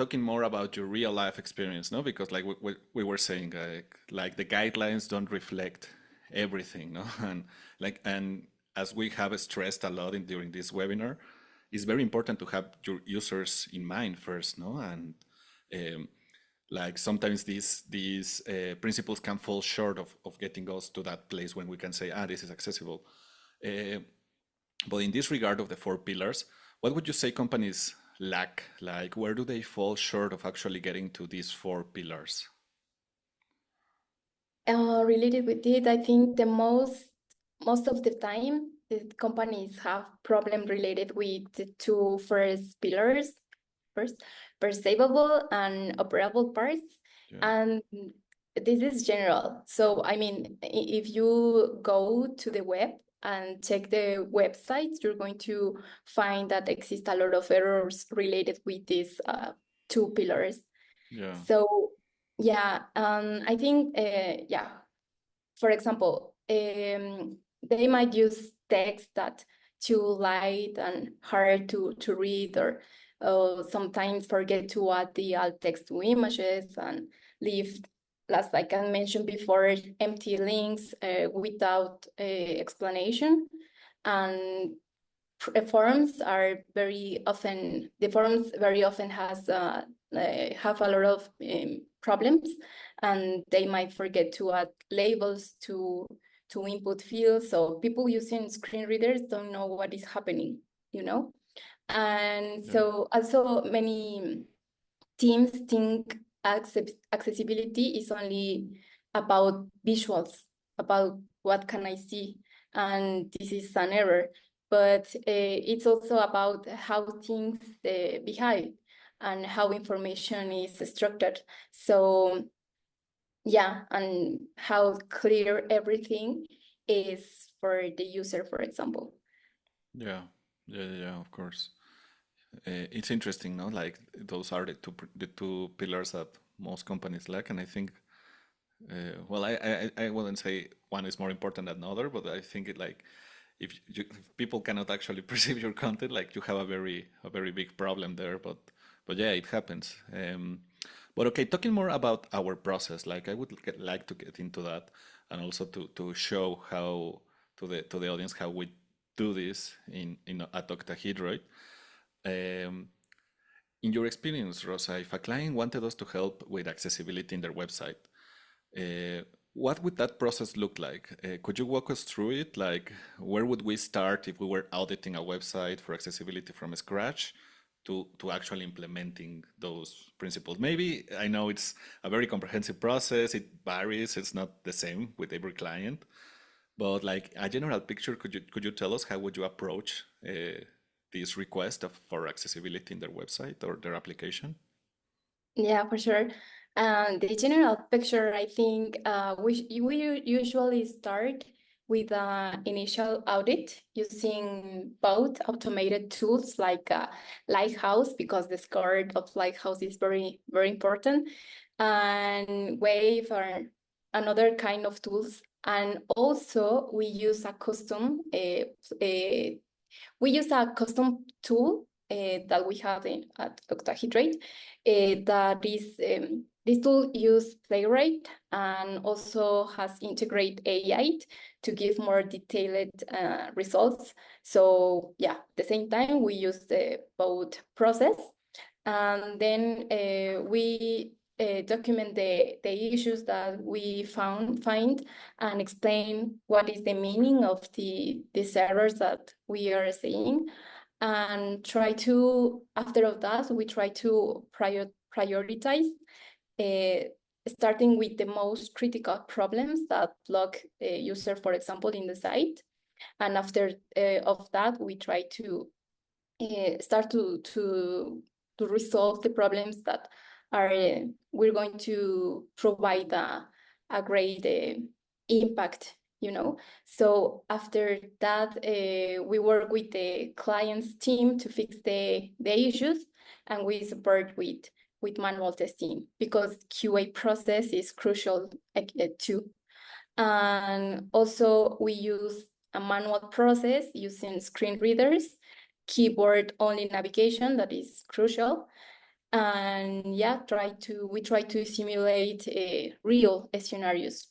talking more about your real life experience, no? Because like we were saying, like the guidelines don't reflect everything, no? And as we have stressed a lot during this webinar, it's very important to have your users in mind first, no? And um, like sometimes these principles can fall short of getting us to that place when we can say, ah, this is accessible. Uh, but in this regard of the four pillars, what would you say companies lack? Like, where do they fall short of actually getting to these four pillars? Related with it, I think the most of the time, the companies have problem related with the two first pillars, first perceivable and operable parts, Yeah. and this is general. So I mean, if you go to the web and check the websites, you're going to find that exist a lot of errors related with these two pillars. Yeah. So yeah, I think yeah, for example, they might use text that too light and hard to read, or sometimes forget to add the alt text to images and leave, last like I mentioned before, empty links without explanation. And forums are very often, the forums very often have a lot of problems, and they might forget to add labels to input fields, so people using screen readers don't know what is happening, you know. And Yeah. so also many teams think accessibility is only about visuals, about what can I see, and this is an error. But it's also about how things behave and how information is structured. So yeah, and how clear everything is for the user, for example. Yeah. Yeah. Yeah. Of course. It's interesting, no? Like those are the two pillars that most companies lack, and I think, well, I wouldn't say one is more important than another, but I think it like if people cannot actually perceive your content, like you have a very big problem there. But yeah, it happens. But okay, talking more about our process, like I would like to get into that, and also to show how to the audience how we do this in at Octahedroid. Um, in your experience, Rosa, if a client wanted us to help with accessibility in their website, uh, what would that process look like? Could you walk us through it? Like, where would we start if we were auditing a website for accessibility from scratch to actually implementing those principles? Maybe I know it's a very comprehensive process. It varies. It's not the same with every client. But like a general picture, could you tell us how would you approach this request for accessibility in their website or their application? Yeah, for sure. The general picture, I think we usually start with an initial audit using both automated tools like Lighthouse, because the score of Lighthouse is very, very important, and Wave or another kind of tools. And also we use a custom tool that we have at Octahedroid. That is this tool use Playwright and also has integrate AI to give more detailed results. So yeah, at the same time we use the both process, and then we document the issues that we find, and explain what is the meaning of these errors that we are seeing, and try to, after of that, we try to prioritize, uh, starting with the most critical problems that block the user, for example, in the site. And after of that, we try to start to resolve the problems that are we're going to provide a great impact, you know. So after that, we work with the client's team to fix the issues, and we support with manual testing, because QA process is crucial too. And also we use a manual process using screen readers, keyboard only navigation, that is crucial, And yeah, we try to simulate real scenarios.